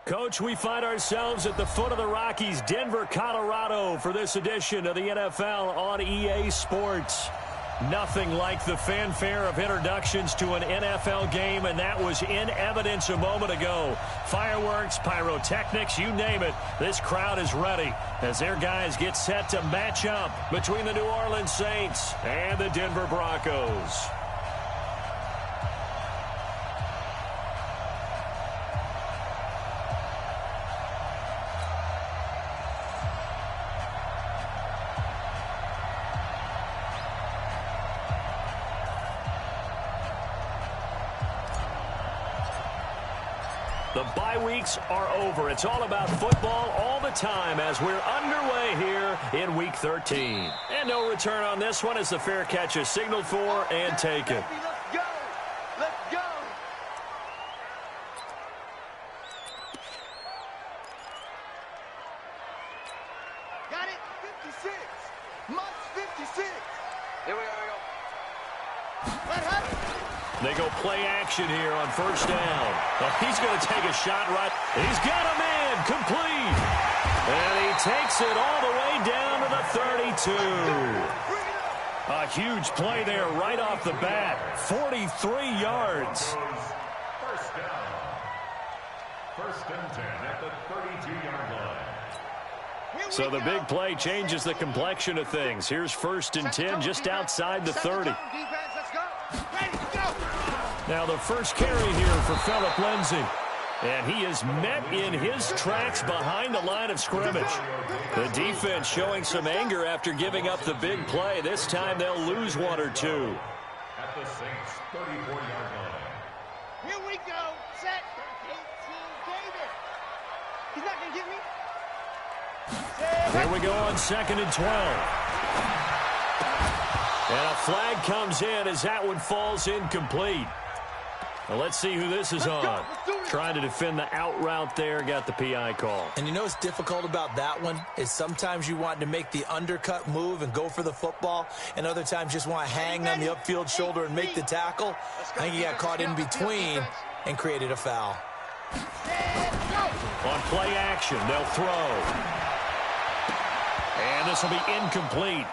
Coach, we find ourselves at the foot of the Rockies, Denver, Colorado, for this edition of the NFL on EA Sports. Nothing like the fanfare of introductions to an NFL game, and that was in evidence a moment ago. Fireworks, pyrotechnics, you name it. This crowd is ready as their guys get set to match up between the New Orleans Saints and the Denver Broncos. The bye weeks are over. It's all about football all the time as we're underway here in Week 13. And no return on this one as the fair catch is signaled for and taken. Let's go! Let's go! Got it? 56. Must 56. Here we go. What happened? They go play action here on first down. Oh, he's going to take a shot right. He's got a man complete. And he takes it all the way down to the 32. A huge play there right off the bat. 43 yards. First down. First and 10 at the 32-yard line. So the big play changes the complexion of things. Here's first and 10 just outside the 30. Now the first carry here for Phillip Lindsay. And he is met in his tracks behind the line of scrimmage. The defense showing some anger after giving up the big play. This time they'll lose one or two. At the Saints' 34-yard line. Here we go. Set. 18 David. He's not going to get me. Here we go on second and 12. And a flag comes in as that one falls incomplete. Well, let's see who this is on. Trying to defend the out route there, got the PI call. And you know what's difficult about that one is sometimes you want to make the undercut move and go for the football, and other times just want to hang on the upfield shoulder and make the tackle. I think he got caught in between and created a foul. On play action, they'll throw. And this will be incomplete.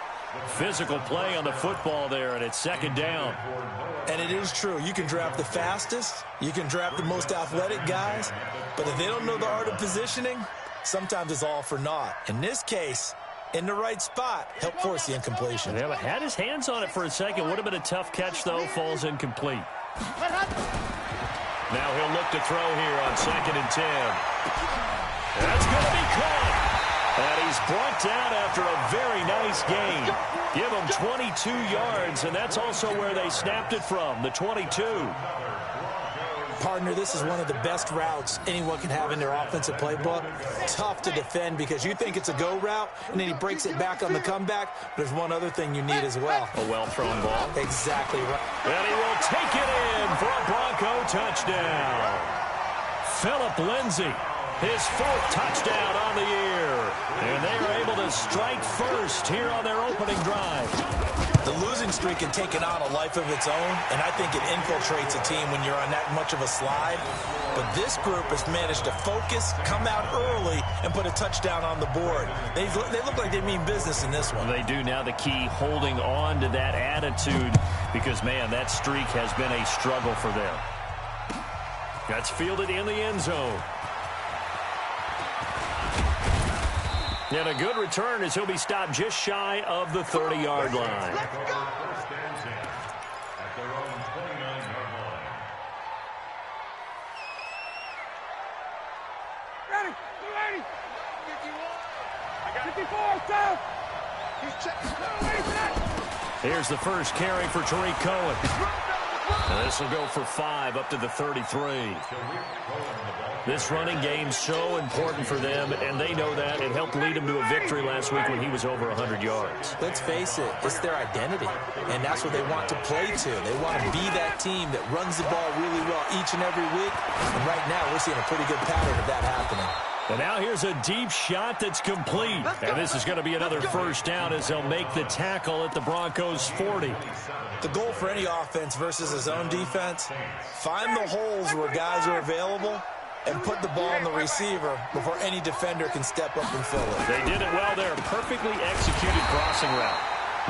Physical play on the football there, and it's second down. And it is true. You can draft the fastest. You can draft the most athletic guys. But if they don't know the art of positioning, sometimes it's all for naught. In this case, in the right spot, help force the incompletion. Yeah, but had his hands on it for a second. Would have been a tough catch, though. Falls incomplete. Now he'll look to throw here on second and 10. That's going to be caught. And he's brought down after a very nice gain. Give him 22 yards, and that's also where they snapped it from, the 22. Partner, this is one of the best routes anyone can have in their offensive playbook. Tough to defend because you think it's a go route, and then he breaks it back on the comeback. There's one other thing you need as well. A well-thrown ball. Exactly right. And he will take it in for a Bronco touchdown. Phillip Lindsay, his fourth touchdown on the year. And they are able to strike first here on their opening drive. The losing streak can take on a life of its own, and I think it infiltrates a team when you're on that much of a slide. But this group has managed to focus, come out early, and put a touchdown on the board. They look like they mean business in this one. They do. Now the key, holding on to that attitude, because, man, that streak has been a struggle for them. That's fielded in the end zone. And a good return as he'll be stopped just shy of the 30-yard line. First and 10 at their own 29-yard line. Ready. 54, stop. He's checking. Here's the first carry for Tariq Cohen. And this will go for 5 up to the 33. This running game's so important for them, and they know that. It helped lead them to a victory last week when he was over 100 yards. Let's face it, it's their identity, and that's what they want to play to. They want to be that team that runs the ball really well each and every week, and right now we're seeing a pretty good pattern of that happening. And now here's a deep shot that's complete. And this is going to be another first down as they'll make the tackle at the Broncos' 40. The goal for any offense versus his own defense, find the holes where guys are available and put the ball on the receiver before any defender can step up and fill it. They did it well there. Perfectly executed crossing route.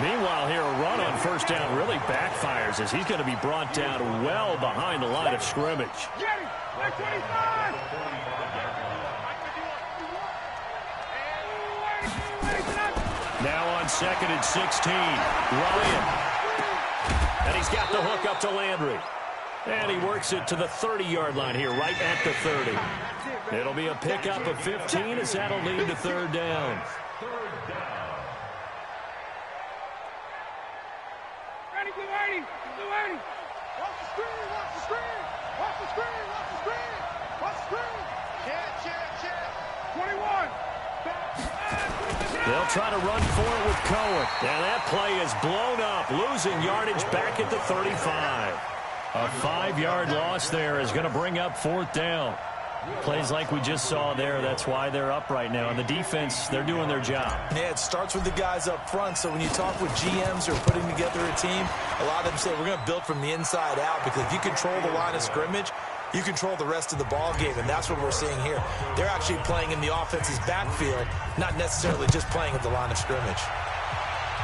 Meanwhile, here, a run on first down really backfires as he's going to be brought down well behind the line of scrimmage. Now on 2nd and 16, Ryan. And he's got the hook up to Landry. And he works it to the 30-yard line here, right at the 30. It'll be a pickup of 15 as that'll lead to third down. They'll try to run for it with Cohen. And that play is blown up, losing yardage back at the 35. A 5-yard loss there is going to bring up fourth down. Plays like we just saw there, that's why they're up right now. And the defense, they're doing their job. Yeah, it starts with the guys up front. So when you talk with GMs who are putting together a team, a lot of them say we're going to build from the inside out, because if you control the line of scrimmage, you control the rest of the ball game, and that's what we're seeing here. They're actually playing in the offense's backfield, not necessarily just playing at the line of scrimmage.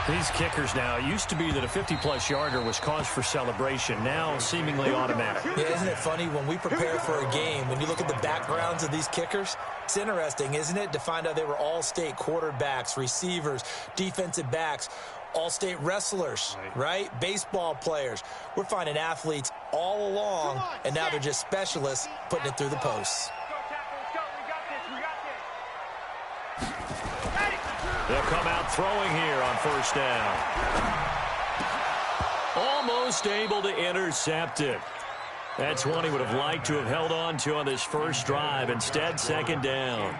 These kickers now, it used to be that a 50-plus yarder was cause for celebration. Now, seemingly automatic. Yeah, isn't it funny? When we prepare for a game, when you look at the backgrounds of these kickers, it's interesting, isn't it, to find out they were all-state quarterbacks, receivers, defensive backs, all-state wrestlers, right? Baseball players. We're finding athletes all along, and now they're just specialists putting it through the posts. They'll come out throwing here on first down. Almost able to intercept it. That's one he would have liked to have held on to on this first drive. Instead, second down.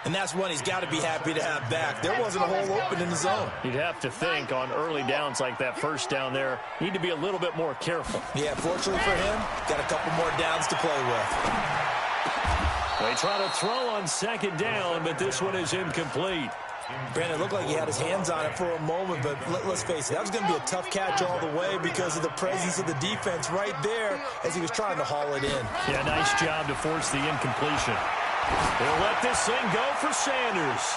And that's one he's got to be happy to have back. There wasn't a hole open in the zone. You'd have to think on early downs like that first down there, need to be a little bit more careful. Yeah, fortunately for him, got a couple more downs to play with. They try to throw on second down, but this one is incomplete. Brandon, it looked like he had his hands on it for a moment, but let's face it, that was going to be a tough catch all the way because of the presence of the defense right there as he was trying to haul it in. Yeah, nice job to force the incompletion. They'll let this thing go for Sanders.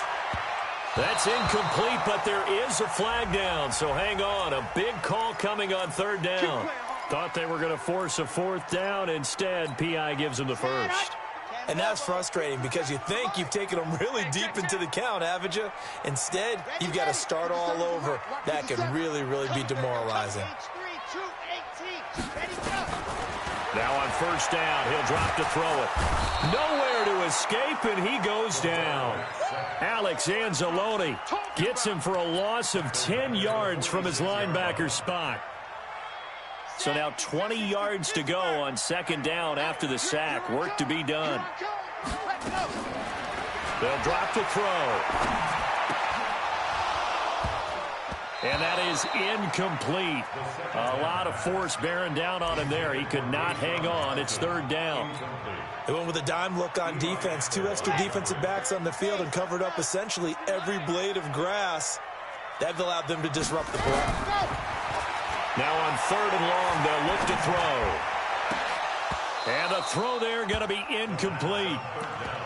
That's incomplete, but there is a flag down, so hang on. A big call coming on third down. Thought they were going to force a fourth down. Instead, P.I. gives them the first. And that's frustrating because you think you've taken them really deep into the count, haven't you? Instead, you've got to start all over. That can really, really be demoralizing. Now on first down, he'll drop to throw it. Nowhere to escape, and he goes down. Alex Anzalone gets him for a loss of 10 yards from his linebacker spot. So now 20 yards to go on second down after the sack. Work to be done. They'll drop to throw. And that is incomplete. A lot of force bearing down on him there. He could not hang on. It's third down. They went with a dime look on defense. 2 extra defensive backs on the field and covered up essentially every blade of grass. That allowed them to disrupt the play. Now on third and long, they'll look to throw. And the throw there going to be incomplete.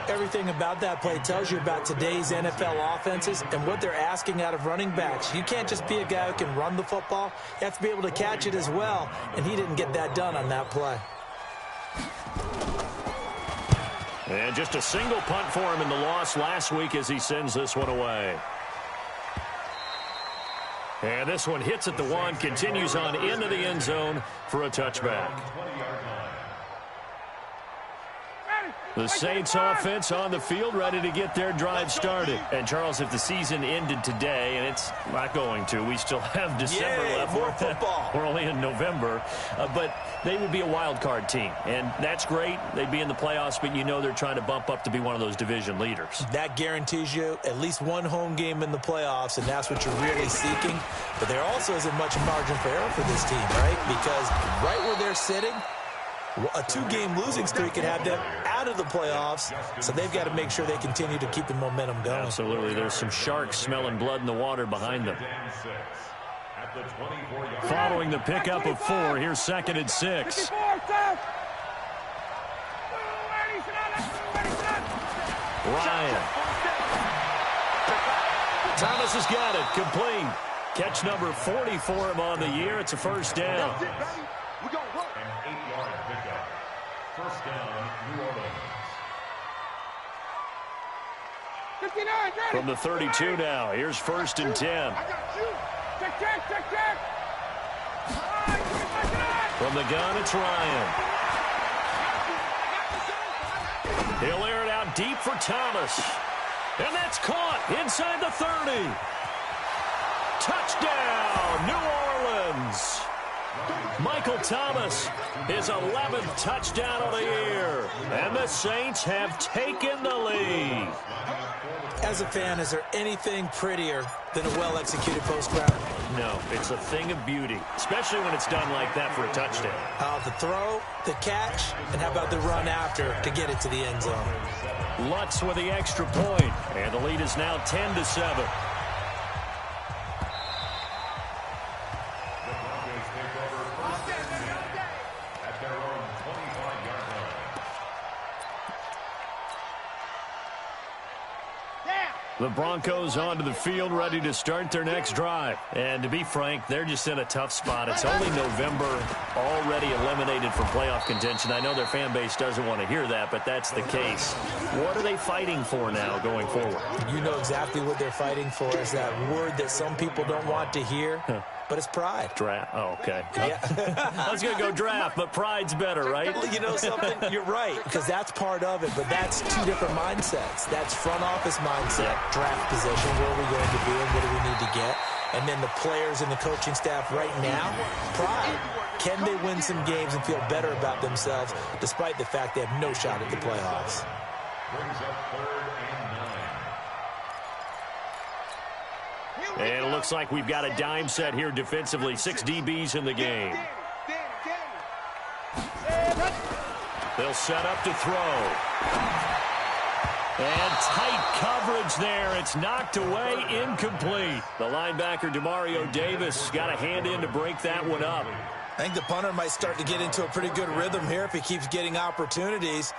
Everything about that play tells you about today's NFL offenses and what they're asking out of running backs. You can't just be a guy who can run the football. You have to be able to catch it as well, and he didn't get that done on that play. And just a single punt for him in the loss last week as he sends this one away. And this one hits at the 1, continues on into the end zone for a touchback. The Saints offense on the field ready to get their drive started. And, Charles, if the season ended today, and it's not going to, we still have December left. More football. We're only in November. But they would be a wild card team. And that's great. They'd be in the playoffs, but you know they're trying to bump up to be one of those division leaders. That guarantees you at least one home game in the playoffs, and that's what you're really seeking. But there also isn't much margin for error for this team, right? Because right where they're sitting, a 2-game losing streak could have them out of the playoffs, so they've got to make sure they continue to keep the momentum going. Absolutely. There's some sharks smelling blood in the water behind them. Following the pickup of 4, here's 2nd and 6. Ryan. Thomas has got it. Complete. Catch number 40 for him on the year. It's a first down. An 8-yard pickup. First down, New Orleans. From the 32 now. Here's first and 10. From the gun, it's Ryan. He'll air it out deep for Thomas. And that's caught inside the 30. Touchdown, New Orleans. Michael Thomas, his 11th touchdown of the year. And the Saints have taken the lead. As a fan, is there anything prettier than a well-executed post route? No, it's a thing of beauty, especially when it's done like that for a touchdown. The throw, the catch, and how about the run after to get it to the end zone? Lutz with the extra point, and the lead is now 10-7. The Broncos onto the field, ready to start their next drive. And to be frank, they're just in a tough spot. It's only November, already eliminated from playoff contention. I know their fan base doesn't want to hear that, but that's the case. What are they fighting for now going forward? You know exactly what they're fighting for. Is that word that some people don't want to hear, but it's pride. Draft. Oh, okay. Yeah. I was going to go draft, but pride's better, right? You know something? You're right, because that's part of it, but that's two different mindsets. That's front office mindset, draft position, where are we going to be and what do we need to get? And then the players and the coaching staff right now, pride. Can they win some games and feel better about themselves despite the fact they have no shot at the playoffs? Brings up 3rd and 9. And it looks like we've got a dime set here defensively. 6 DBs in the game. They'll set up to throw. And tight coverage there. It's knocked away, incomplete. The linebacker, Demario Davis, got a hand in to break that one up. I think the punter might start to get into a pretty good rhythm here if he keeps getting opportunities.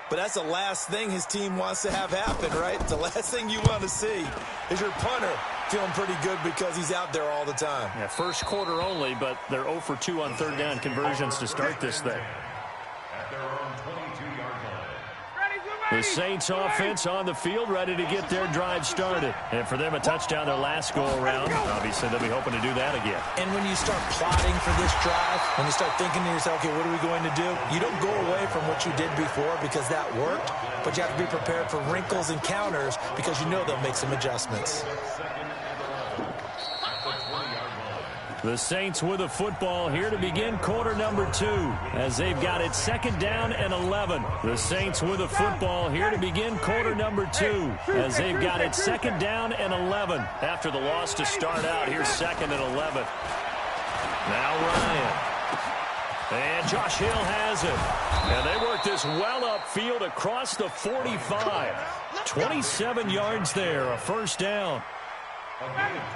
But that's the last thing his team wants to have happen, right? The last thing you want to see is your punter feeling pretty good because he's out there all the time. Yeah, first quarter only, but they're 0 for 2 on third down conversions to start this thing. At their own 22-yard line. The Saints offense on the field, ready to get their drive started. And for them, a touchdown their last go-around. Obviously, they'll be hoping to do that again. And when you start plotting for this drive, when you start thinking to yourself, okay, what are we going to do? You don't go away from what you did before because that worked, but you have to be prepared for wrinkles and counters because you know they'll make some adjustments. The Saints with a football here to begin quarter number 2 as they've got it 2nd down and 11. The Saints with a football here to begin quarter number 2 as they've got it 2nd down and 11. After the loss to start out, here's 2nd and 11. Now Ryan. And Josh Hill has it. And they work this well upfield across the 45. 27 yards there, a first down.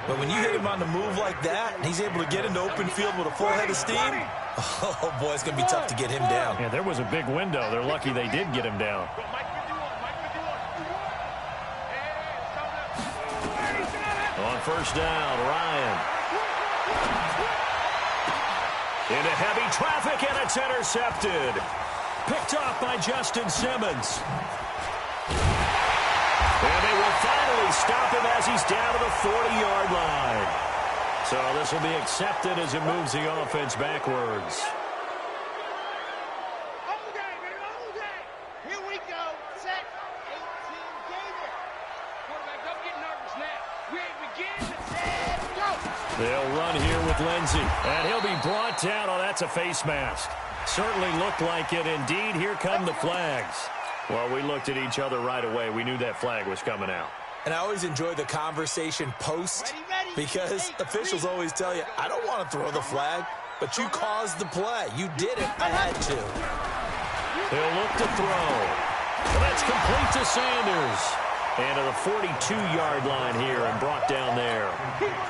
But when you hit him on the move like that, and he's able to get into open field with a full head of steam, oh, boy, it's going to be tough to get him down. Yeah, there was a big window. They're lucky they did get him down. On first down, Ryan. Into heavy traffic, and it's intercepted. Picked off by Justin Simmons. And they will finally stop him as he's down to the 40-yard line. So this will be accepted as it moves the offense backwards. Here we go. Set. 18 David. Quarterback, don't get nervous now. We ain't beginning. Set. Go. They'll run here with Lindsey. And he'll be brought down. Oh, that's a face mask. Certainly looked like it. Indeed, here come the flags. Well, we looked at each other right away. We knew that flag was coming out. And I always enjoy the conversation post because officials always tell you, I don't want to throw the flag, but you caused the play. You did it. I had to. He'll look to throw. Well, that's complete to Sanders. And to the 42-yard line here and brought down there.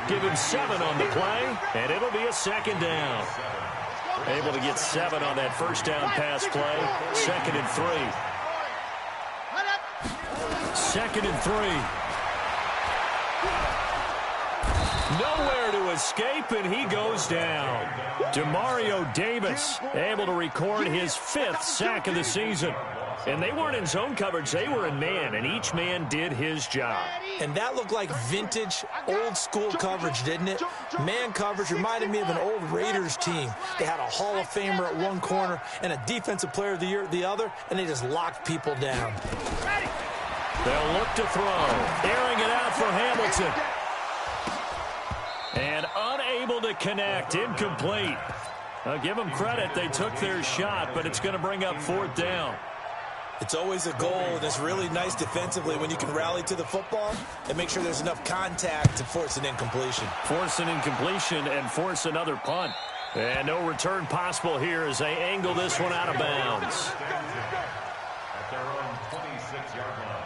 Give him 7 on the play, and it'll be a 2nd down. Able to get 7 on that first down pass play. 2nd and 3. 2nd and 3. Nowhere to escape, and he goes down. Demario Davis able to record his 5th sack of the season. And they weren't in zone coverage. They were in man, and each man did his job. And that looked like vintage, old-school coverage, didn't it? Man coverage reminded me of an old Raiders team. They had a Hall of Famer at one corner and a Defensive Player of the Year at the other, and they just locked people down. They'll look to throw. Airing it out for Hamilton. And unable to connect. Incomplete. I'll give them credit. They took their shot, but it's going to bring up 4th down. It's always a goal, and it's really nice defensively when you can rally to the football and make sure there's enough contact to force an incompletion. Force an incompletion and force another punt. And no return possible here as they angle this one out of bounds. At their own 26-yard line.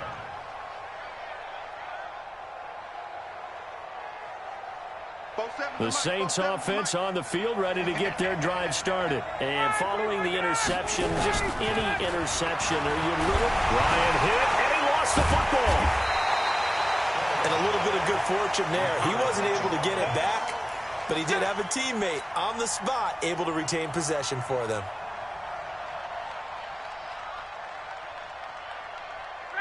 The Saints offense on the field, ready to get their drive started. And following the interception, just any interception, are you a little... Ryan hit, and he lost the football. And a little bit of good fortune there. He wasn't able to get it back, but he did have a teammate on the spot able to retain possession for them.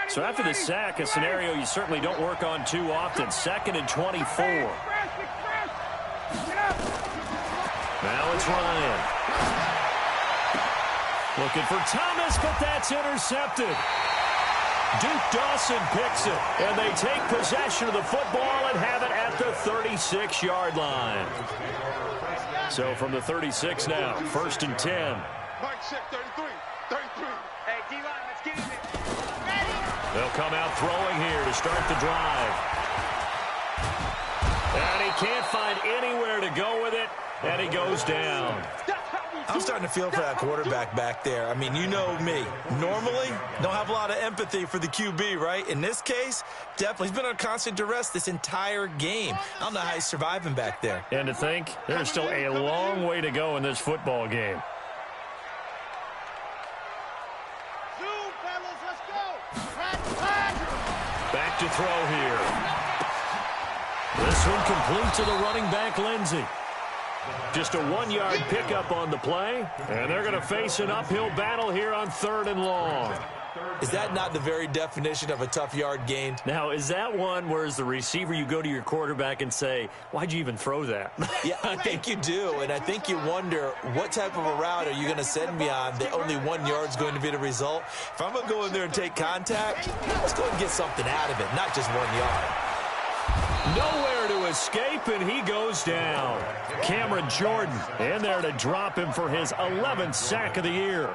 So after the sack, a scenario you certainly don't work on too often. 2nd and 24. Now it's Ryan. Looking for Thomas, but that's intercepted. Duke Dawson picks it, and they take possession of the football and have it at the 36-yard line. So from the 36 now, 1st and 10. Mike check 33. Hey, D-line, let's get it. They'll come out throwing here to start the drive. And he can't find anywhere to go with it, and he goes down. I'm starting to feel for that quarterback back there. I mean, you know me. Normally, don't have a lot of empathy for the QB, right? In this case, definitely. He's been under constant duress this entire game. I don't know how he's surviving back there. And to think, there's still a long way to go in this football game. Zoom, fellas, let's go. Back to throw here. This one complete to the running back, Lindsey. Just a 1-yard pickup on the play, and they're going to face an uphill battle here on 3rd and long. Is that not the very definition of a tough yard gained? Now, is that one where as the receiver you go to your quarterback and say, why'd you even throw that? Yeah, I think you do, and I think you wonder what type of a route are you going to send me on that only 1 yard's going to be the result? If I'm going to go in there and take contact, let's go and get something out of it, not just 1 yard. Nowhere to escape, and he goes down. Cameron Jordan in there to drop him for his 11th sack of the year.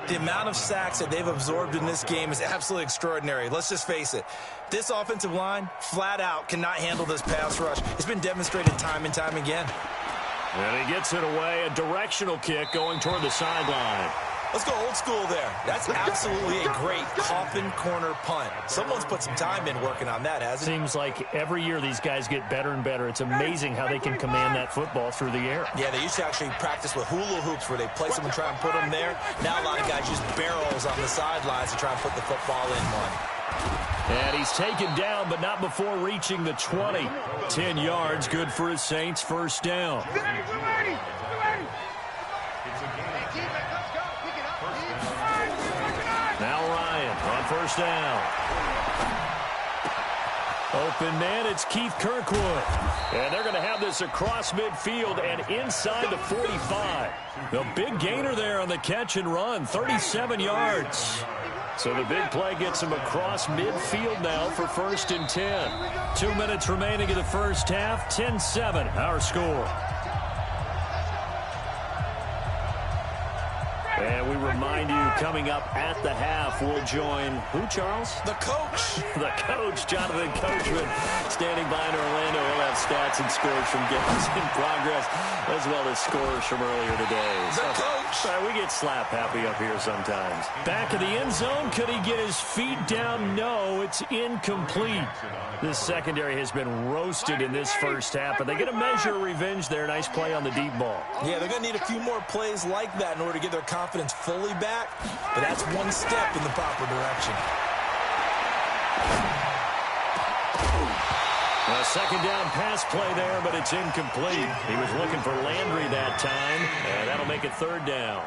The amount of sacks that they've absorbed in this game is absolutely extraordinary. Let's just face it. This offensive line, flat out, cannot handle this pass rush. It's been demonstrated time and time again. And he gets it away, a directional kick going toward the sideline. Let's go old school there. That's absolutely a great coffin corner punt. Someone's put some time in working on that, hasn't it? Seems like every year these guys get better and better. It's amazing how they can command that football through the air. Yeah, they used to actually practice with hula hoops where they place them and try and put them there. Now a lot of guys use barrels on the sidelines to try and put the football in one. And he's taken down, but not before reaching the 20. 10 yards, good for his Saints, 1st down. Now Ryan on 1st down. Open man, it's Keith Kirkwood. And they're going to have this across midfield and inside the 45. The big gainer there on the catch and run, 37 yards. So the big play gets him across midfield now for 1st and 10. 2 minutes remaining in the first half, 10-7 our score. And we remind you, coming up at the half, we'll join who, Charles? The coach. The coach, Jonathan Coachman, standing by in Orlando. He'll have stats and scores from games in progress, as well as scores from earlier today. The coach. We get slap happy up here sometimes. Back of the end zone. Could he get his feet down? No, it's incomplete. This secondary has been roasted in this first half, but they get a measure of revenge there. Nice play on the deep ball. Yeah, they're going to need a few more plays like that in order to get their confidence fully back, but that's one step in the proper direction. A second down pass play there, but it's incomplete. He was looking for Landry that time, and that'll make it third down.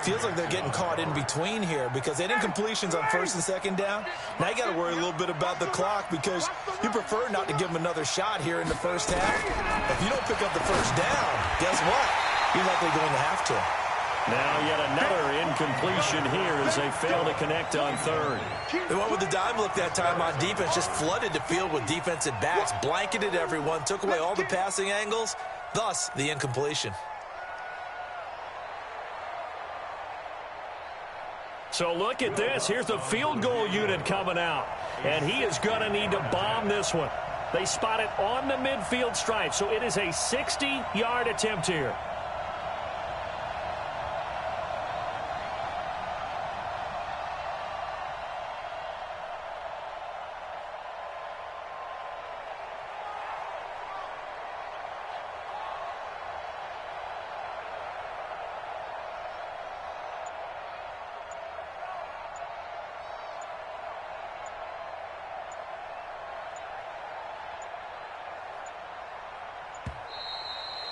Feels like they're getting caught in between here because they had incompletions on first and second down. Now you got to worry a little bit about the clock because you prefer not to give them another shot here in the first half. If you don't pick up the first down, guess what? You're likely going to have to. Now yet another incompletion here as they fail to connect on third. They went with the dime look that time on defense, just flooded the field with defensive backs, blanketed everyone, took away all the passing angles, thus the incompletion. So look at this. Here's the field goal unit coming out, and he is going to need to bomb this one. They spot it on the midfield stripe, so it is a 60-yard attempt here.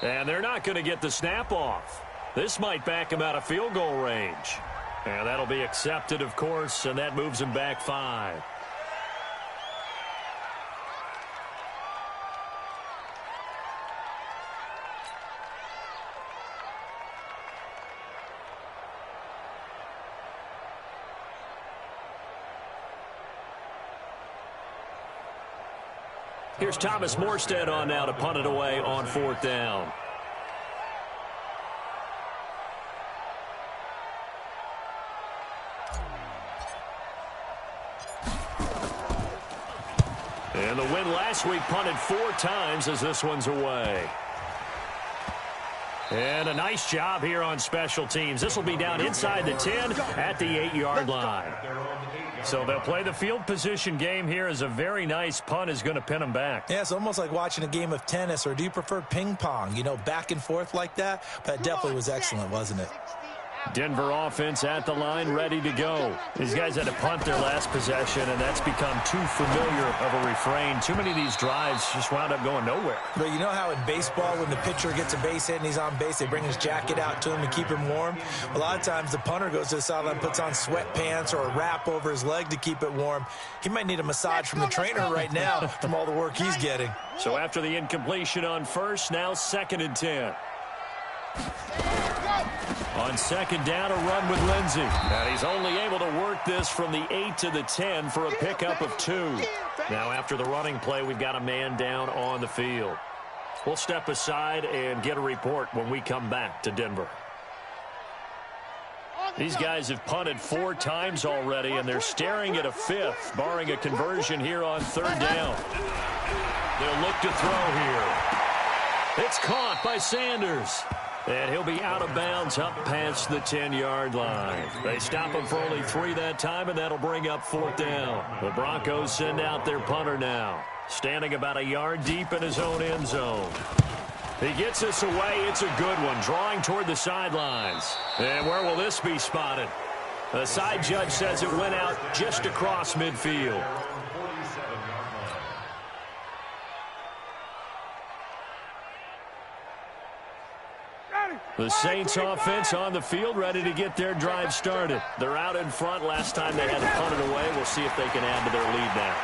And they're not going to get the snap off. This might back him out of field goal range. And that'll be accepted, of course, and that moves him back 5. Here's Thomas Morstead on now to punt it away on fourth down. And the win last week punted 4 times as this one's away. And a nice job here on special teams. This will be down inside the 10 at the 8-yard line. So they'll play the field position game here as a very nice punt is going to pin them back. Yeah, it's almost like watching a game of tennis, or do you prefer ping pong? You know, back and forth like that? But it definitely was excellent, wasn't it? Denver offense at the line, ready to go. These guys had to punt their last possession, and that's become too familiar of a refrain. Too many of these drives just wound up going nowhere. But you know how in baseball, when the pitcher gets a base hit and he's on base, they bring his jacket out to him to keep him warm? A lot of times the punter goes to the sideline, puts on sweatpants or a wrap over his leg to keep it warm. He might need a massage from the trainer right now from all the work he's getting. So after the incompletion on first, now 2nd and 10. On second down, a run with Lindsey. And he's only able to work this from the 8 to the 10 for a pickup of 2. Now after the running play, we've got a man down on the field. We'll step aside and get a report when we come back to Denver. These guys have punted 4 times already, and they're staring at a 5th, barring a conversion here on 3rd down. They'll look to throw here. It's caught by Sanders. And he'll be out of bounds up past the 10-yard line. They stop him for only 3 that time, and that'll bring up 4th down. The Broncos send out their punter now, standing about a yard deep in his own end zone. He gets this away. It's a good one, drawing toward the sidelines. And where will this be spotted? The side judge says it went out just across midfield. The Saints offense on the field, ready to get their drive started. They're out in front. Last time they had to punt it away. We'll see if they can add to their lead now.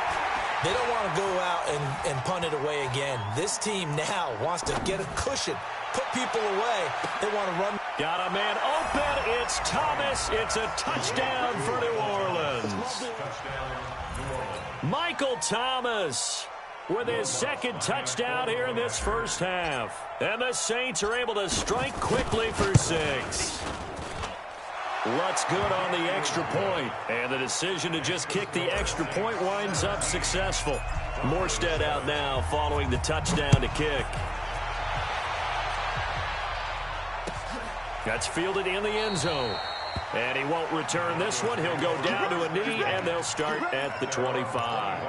They don't want to go out and punt it away again. This team now wants to get a cushion, put people away. They want to run. Got a man open. It's Thomas. It's a touchdown for New Orleans. Michael Thomas with his 2nd touchdown here in this first half. And the Saints are able to strike quickly for 6. Luck's good on the extra point, and the decision to just kick the extra point winds up successful. Morstead out now following the touchdown to kick. That's fielded in the end zone. And he won't return this one. He'll go down to a knee, and they'll start at the 25.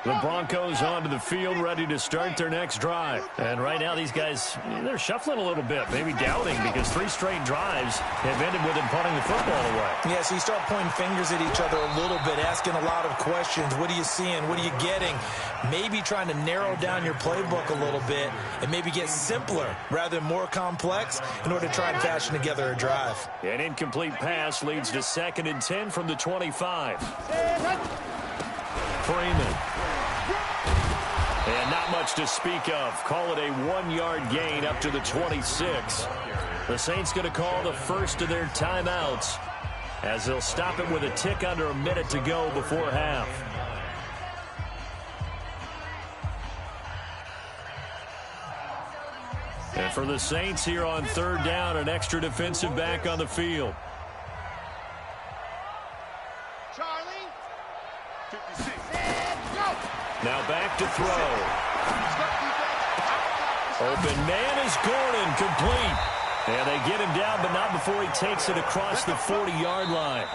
The Broncos onto the field, ready to start their next drive. And right now, these guys, they're shuffling a little bit, maybe doubting, because 3 straight drives have ended with them punting the football away. Yeah, so you start pointing fingers at each other a little bit, asking a lot of questions. What are you seeing? What are you getting? Maybe trying to narrow down your playbook a little bit and maybe get simpler rather than more complex in order to try and fashion together a drive. An incomplete pass leads to 2nd and 10 from the 25. Freeman. And not much to speak of. Call it a 1-yard gain up to the 26. The Saints going to call the first of their timeouts as they'll stop it with a tick under a minute to go before half. And for the Saints here on 3rd down, an extra defensive back on the field. Now back to throw. Open man is Gordon, complete. And they get him down, but not before he takes it across the 40-yard line.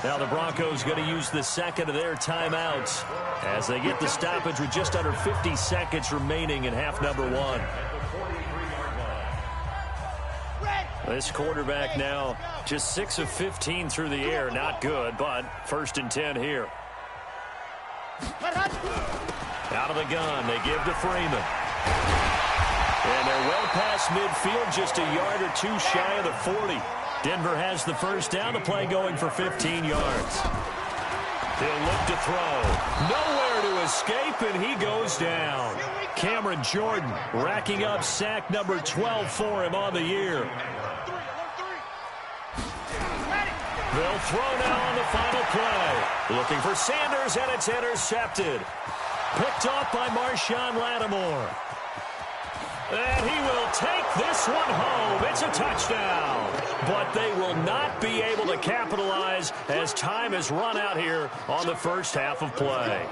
Now the Broncos going to use the 2nd of their timeouts as they get the stoppage with just under 50 seconds remaining in half number 1. This quarterback now just 6 of 15 through the air. Not good, but 1st and 10 here. Out of the gun, they give to Freeman. And they're well past midfield, just a yard or 2 shy of the 40. Denver has the first down, the play going for 15 yards. He'll look to throw. Nowhere to escape, and he goes down. Cameron Jordan racking up sack number 12 for him on the year. They'll throw now on the final play. Looking for Sanders, and it's intercepted. Picked off by Marshawn Lattimore. And he will take this one home. It's a touchdown. But they will not be able to capitalize as time has run out here on the first half of play.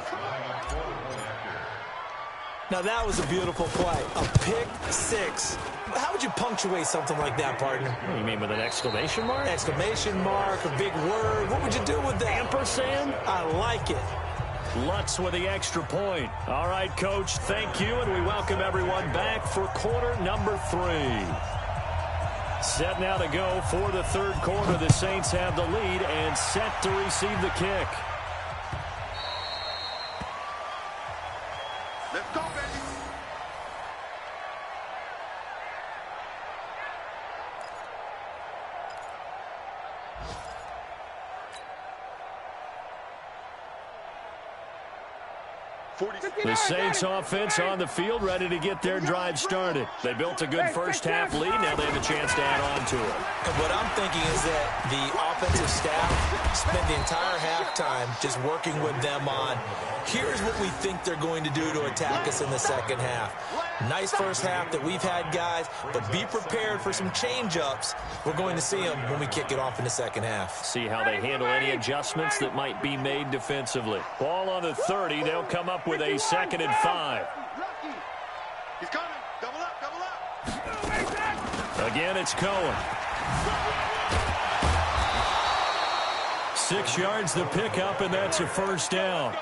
Now that was a beautiful play. A pick 6. How would you punctuate something like that, partner? What do you mean, with an exclamation mark? Exclamation mark, a big word. What would you do with that? Ampersand? I like it. Lutz with the extra point. All right, Coach, thank you, and we welcome everyone back for quarter number 3. Set now to go for the 3rd quarter. The Saints have the lead and set to receive the kick. Let's go, baby. The Saints offense on the field, ready to get their drive started. They built a good first half lead. Now they have a chance to add on to it. And what I'm thinking is that the offensive staff spent the entire halftime just working with them on, here's what we think they're going to do to attack us in the second half. Nice first half that we've had, guys, but be prepared for some change-ups. We're going to see them when we kick it off in the second half. See how they handle any adjustments that might be made defensively. Ball on the 30. They'll come up with a 2nd and 5. He's coming. Double up, double up. Again, it's Cohen. 6 yards the pickup, and that's a first down.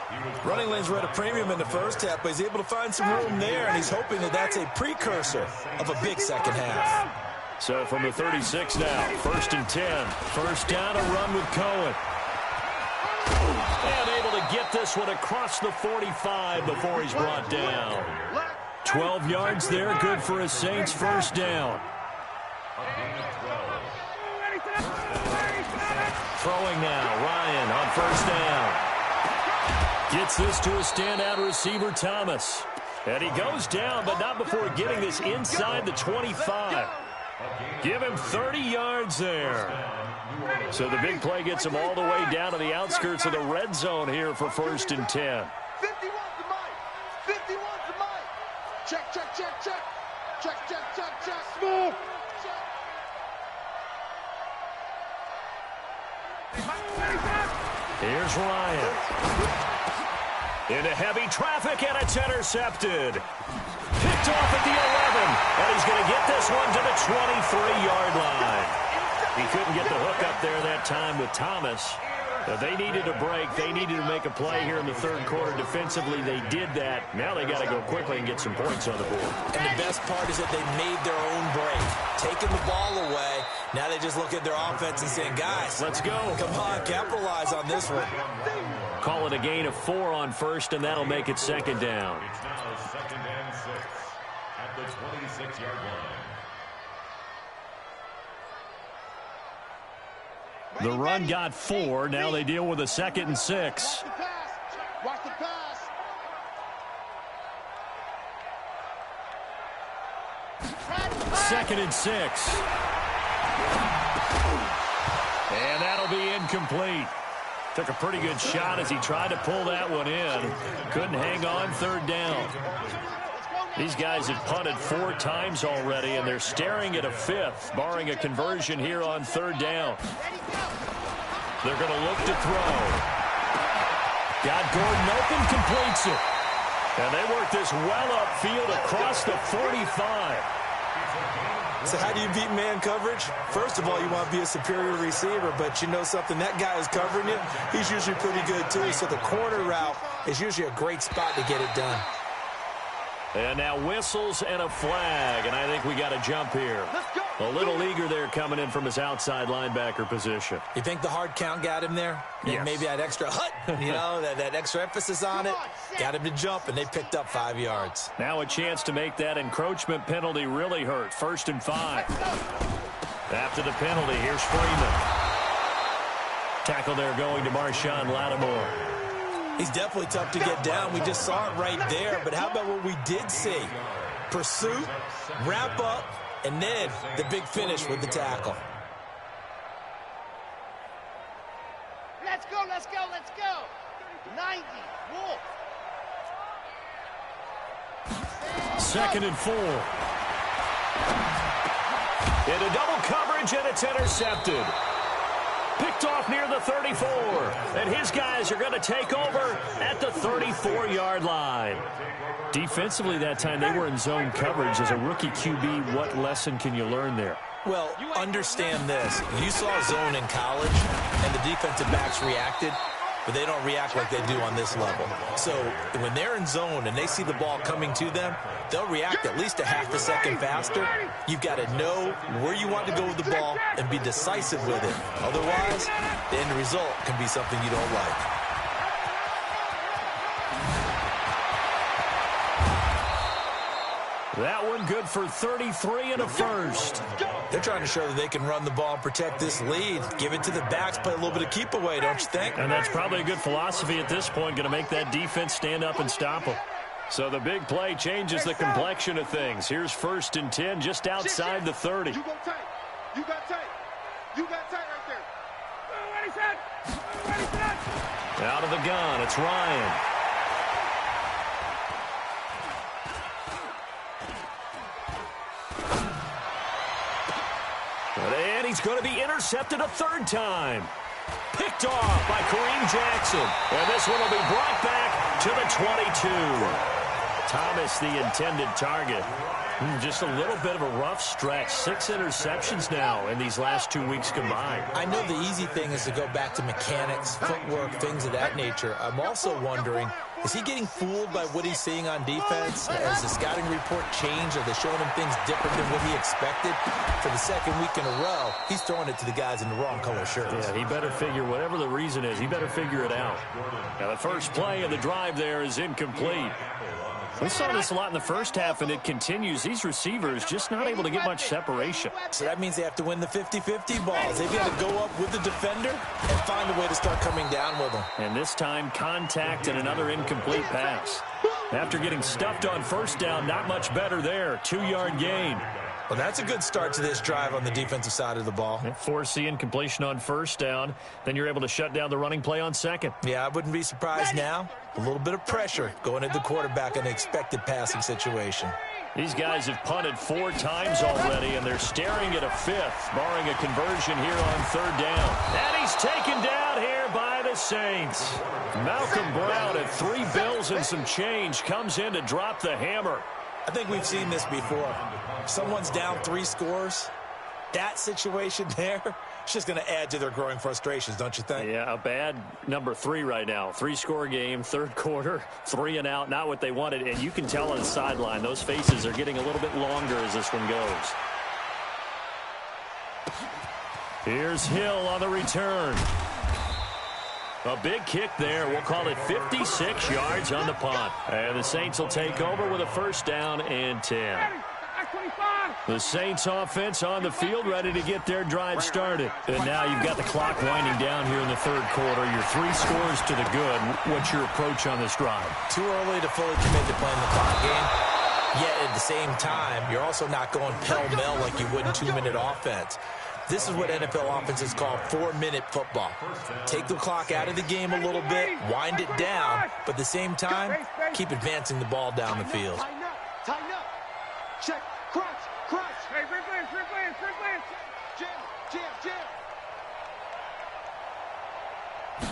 Running lanes were at a premium in the first half, but he's able to find some room there, and he's hoping that that's a precursor of a big second half. So from the 36 now, 1st and 10. First down, a run with Cohen. And able to get this one across the 45 before he's brought down. 12 yards there, good for a Saints first down. Throwing now, Ryan on first down. Gets this to a standout receiver, Thomas. And he goes down, but not before getting this inside the 25. Give him 30 yards there. So the big play gets him all the way down to the outskirts of the red zone here for 1st and 10. 51's the mic. 51's the mic. Check, check, check, check. Check, check, check, check. Smooth. Here's Ryan. Into heavy traffic, and it's intercepted. Picked off at the 11, and he's going to get this one to the 23-yard line. He couldn't get the hook up there that time with Thomas. They needed a break. They needed to make a play here in the third quarter. Defensively, they did that. Now they got to go quickly and get some points on the board. And the best part is that they made their own break. Taking the ball away, now they just look at their offense and saying, guys, let's go. Come on, capitalize on this one. Call it a gain of 4 on first, and that'll make it second down. It's now 2nd and 6 at the 26-yard line. The run got 4. Now they deal with a 2nd and 6. Watch the pass. 2nd and 6. And that'll be incomplete. Took a pretty good shot as he tried to pull that one in. Couldn't hang on, 3rd down. These guys have punted 4 times already, and they're staring at a 5th, barring a conversion here on 3rd down. They're going to look to throw. Got Gordon open, completes it. And they work this well upfield across the 45. So how do you beat man coverage? First of all, you want to be a superior receiver, but you know something, that guy who's covering you, he's usually pretty good too. So the corner route is usually a great spot to get it done. And now whistles and a flag, and I think we got a jump here. A little eager there coming in from his outside linebacker position. You think the hard count got him there? Yes. And maybe that extra that extra emphasis on it got him to jump, and they picked up 5 yards. Now a chance to make that encroachment penalty really hurt. 1st and 5. After the penalty, here's Freeman. Tackle there going to Marshawn Lattimore. He's definitely tough to get down. We just saw it right there. But how about what we did see? Pursuit, wrap up, and then the big finish with the tackle. Let's go, let's go, let's go. 90, Wolf. 2nd and 4. Into double coverage, and it's intercepted. Picked off near the 34. And his guys are going to take over at the 34-yard line. Defensively that time, they were in zone coverage. As a rookie QB, what lesson can you learn there? Well, understand this. You saw zone in college, and the defensive backs reacted, but they don't react like they do on this level. So when they're in zone and they see the ball coming to them, they'll react at least a half a second faster. You've got to know where you want to go with the ball and be decisive with it. Otherwise, the end result can be something you don't like. That one good for 33 and a first. They're trying to show that they can run the ball and protect this lead. Give it to the backs, play a little bit of keep away, don't you think? And that's probably a good philosophy at this point, going to make that defense stand up and stop them. So the big play changes the complexion of things. Here's 1st and 10 just outside the 30. You go tight. You got tight. You got tight right there. Ready, set. Ready, set. Out of the gun, it's Ryan. And he's going to be intercepted a 3rd time. Picked off by Kareem Jackson. And this one will be brought back to the 22. Thomas, the intended target. Just a little bit of a rough stretch. 6 interceptions now in these last 2 weeks combined. I know the easy thing is to go back to mechanics, footwork, things of that nature. I'm also wondering, is he getting fooled by what he's seeing on defense? Has the scouting report changed? Are they showing him things different than what he expected? For the 2nd week in a row, he's throwing it to the guys in the wrong color shirts. Yeah, he better figure, whatever the reason is, he better figure it out. Now, the first play of the drive there is incomplete. We saw this a lot in the first half, and it continues. These receivers just not able to get much separation. So that means they have to win the 50-50 balls. They've got to go up with the defender and find a way to start coming down with them. And this time, contact and another incomplete pass. After getting stuffed on 1st down, not much better there. 2-yard gain. Well, that's a good start to this drive on the defensive side of the ball. Force the incompletion on 1st down. Then you're able to shut down the running play on 2nd. Yeah, I wouldn't be surprised now. A little bit of pressure going at the quarterback in an expected passing situation. These guys have punted 4 times already, and they're staring at a 5th, barring a conversion here on 3rd down. And he's taken down here by the Saints. Malcolm Brown at 3 bills and some change comes in to drop the hammer. I think we've seen this before. Someone's down 3 scores. That situation there, it's just going to add to their growing frustrations, don't you think? Yeah, a bad number 3 right now. 3-score game, third quarter, 3 and out, not what they wanted. And you can tell on the sideline, those faces are getting a little bit longer as this one goes. Here's Hill on the return. A big kick there. We'll call it 56 yards on the punt. And the Saints will take over with a first down and 10. The Saints offense on the field, ready to get their drive started. And now you've got the clock winding down here in the third quarter. You're 3 scores to the good. What's your approach on this drive? Too early to fully commit to playing the clock game. Yet at the same time, you're also not going pell-mell like you would in 2-minute offense. This is what NFL offenses call 4-minute football. Take the clock out of the game a little bit, wind it down, but at the same time, keep advancing the ball down the field. Tighten up. Check. Crunch. Hey, free plans. Jam.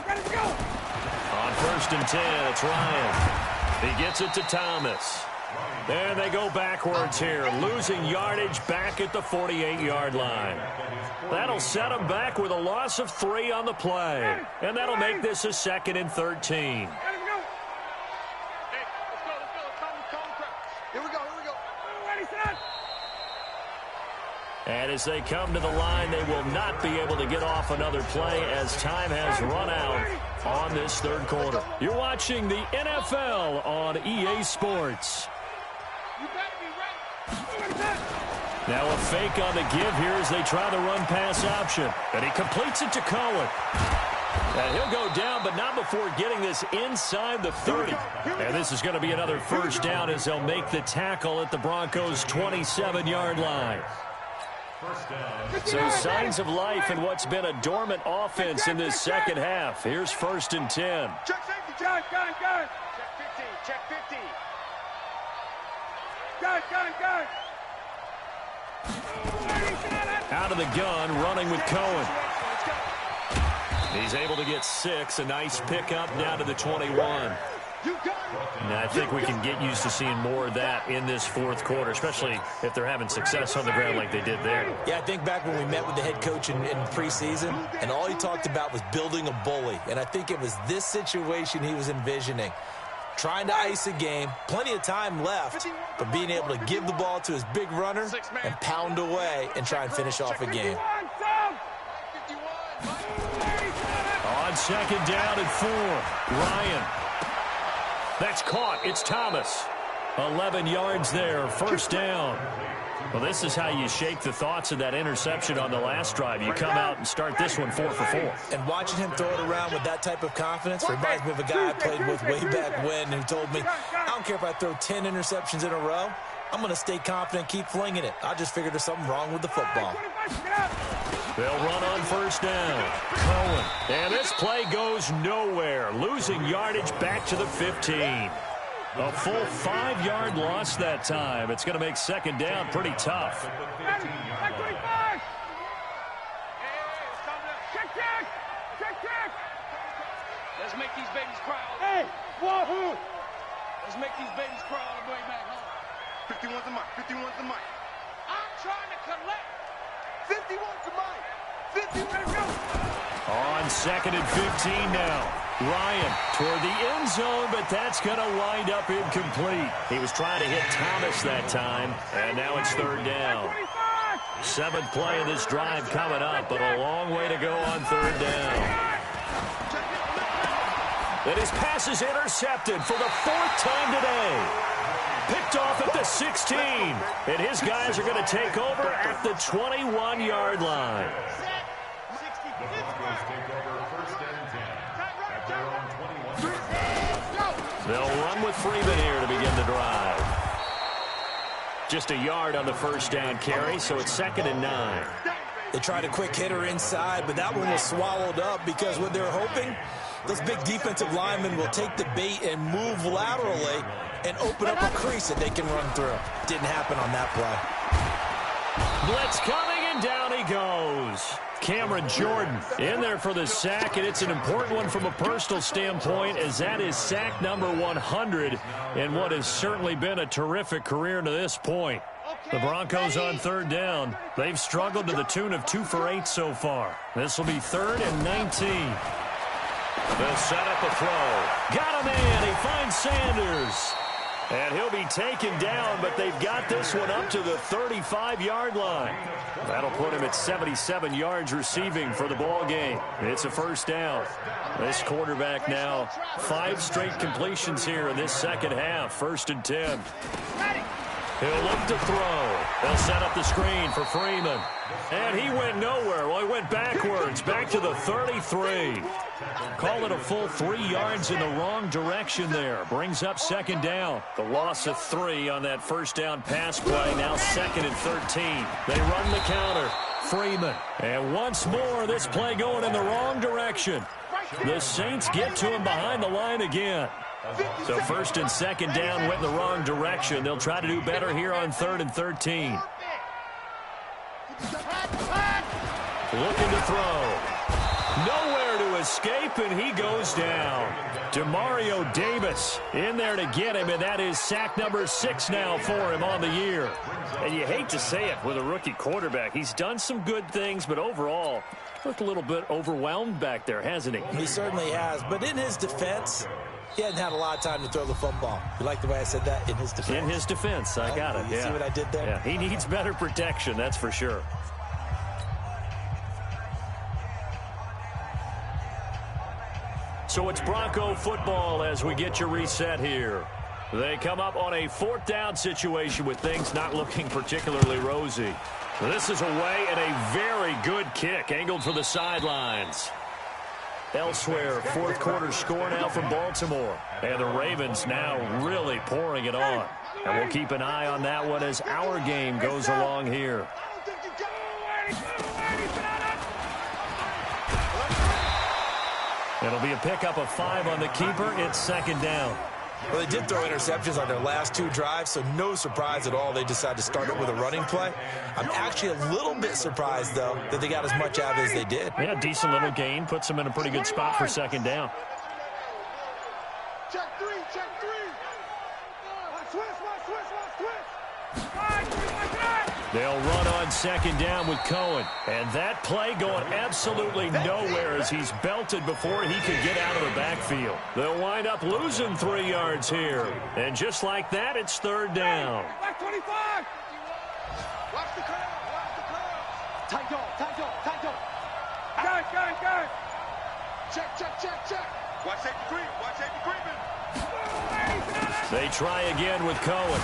Ready to go. On first and 10, it's Ryan. He gets it to Thomas. And they go backwards here, losing yardage back at the 48-yard line. That'll set them back with a loss of 3 on the play. And that'll make this a 2nd and 13. Here we go. Ready, set. And as they come to the line, they will not be able to get off another play as time has run out on this third quarter. You're watching the NFL on EA Sports. You better be ready. Now a fake on the give here as they try the run-pass option. And he completes it to Cohen. And he'll go down, but not before getting this inside the 30. And this is going to be another first down as they'll make the tackle at the Broncos' 27-yard line. So signs of life in what's been a dormant offense in this second half. Here's first and 10. Check safety. Gun. Check 50. Gun. Out of the gun, running with Cohen. He's able to get 6. A nice pickup down to the 21. And I think we can get used to seeing more of that in this fourth quarter, especially if they're having success on the ground like they did there. Yeah, I think back when we met with the head coach in preseason, and all he talked about was building a bully. And I think it was this situation he was envisioning. Trying to ice a game, plenty of time left, but being able to give the ball to his big runner and pound away and try and finish off a game. On second down and 4, Ryan. That's caught. It's Thomas. 11 yards there, first down. Well, this is how you shake the thoughts of that interception on the last drive. You come out and start this one 4 for 4. And watching him throw it around with that type of confidence reminds me of a guy I played with way back when who told me, I don't care if I throw 10 interceptions in a row. I'm going to stay confident, keep flinging it. I just figured there's something wrong with the football. They'll run on first down. Cohen. And this play goes nowhere. Losing yardage back to the 15. A full 5-yard loss that time. It's going to make second down pretty tough. Let's make these babies cry. Hey, wahoo! Let's make these babies cry all the way back home. 51's the mic. 51's the mic. I'm trying to collect. 51's the mic. 50, let it go. On second and 15 now. Ryan toward the end zone, but that's going to wind up incomplete. He was trying to hit Thomas that time, and now it's third down. 7th play of this drive coming up, but a long way to go on third down. And his pass is intercepted for the 4th time today. Picked off at the 16, and his guys are going to take over at the 21-yard line. They'll run with Freeman here to begin the drive. Just a yard on the first down carry, so it's 2nd and 9. They tried a quick hitter inside, but that one was swallowed up because what they're hoping, those big defensive linemen will take the bait and move laterally and open up a crease that they can run through. Didn't happen on that play. Blitz coming, and down he goes. Cameron Jordan in there for the sack, and it's an important one from a personal standpoint, as that is sack number 100 in what has certainly been a terrific career to this point. The Broncos on third down. They've struggled to the tune of 2 for 8 so far. This will be 3rd and 19. They'll set up a throw. Got a man. He finds Sanders. And he'll be taken down, but they've got this one up to the 35-yard line. That'll put him at 77 yards receiving for the ball game. It's a first down. This quarterback now 5 straight completions here in this second half. 1st and 10. He'll look to throw. They'll set up the screen for Freeman. And he went nowhere. Well, he went backwards, back to the 33. Call it a full 3 yards in the wrong direction there. Brings up 2nd down. The loss of 3 on that first down pass play. Now 2nd and 13. They run the counter. Freeman. And once more, this play going in the wrong direction. The Saints get to him behind the line again. So 1st and 2nd down went in the wrong direction. They'll try to do better here on 3rd and 13. Looking to throw. Nowhere to escape, and he goes down. Demario Davis in there to get him, and that is sack number 6 now for him on the year. And you hate to say it with a rookie quarterback. He's done some good things, but overall, looked a little bit overwhelmed back there, hasn't he? He certainly has, but in his defense, he hadn't had a lot of time to throw the football. You like the way I said that? In his defense. In his defense. I got it. You see what I did there? Yeah, he needs better protection, that's for sure. So it's Bronco football as we get you reset here. They come up on a 4th down situation with things not looking particularly rosy. This is away and a very good kick angled for the sidelines. Elsewhere, 4th quarter score now from Baltimore. And the Ravens now really pouring it on. And we'll keep an eye on that one as our game goes along here. It'll be a pickup of 5 on the keeper. It's 2nd down. Well, they did throw interceptions on their last 2 drives, so no surprise at all they decided to start it with a running play. I'm actually a little bit surprised, though, that they got as much out as they did. Yeah, decent little gain. Puts them in a pretty good spot for 2nd down. Check 3, check 3. Switch. They'll run on 2nd down with Cohen. And that play going absolutely nowhere as he's belted before he could get out of the backfield. They'll wind up losing 3 yards here. And just like that, it's 3rd down. Back 25. Watch the curve. Tight dog. Go. Check. Watch safety creeping. They try again with Cohen.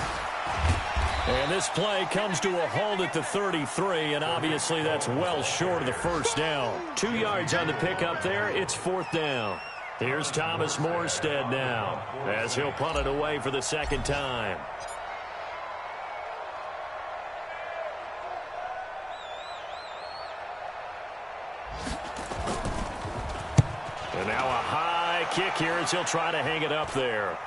And this play comes to a halt at the 33, and obviously that's well short of the first down. 2 yards on the pickup there. It's 4th down. Here's Thomas Morstead now as he'll punt it away for the 2nd time. And now a high kick here as he'll try to hang it up there.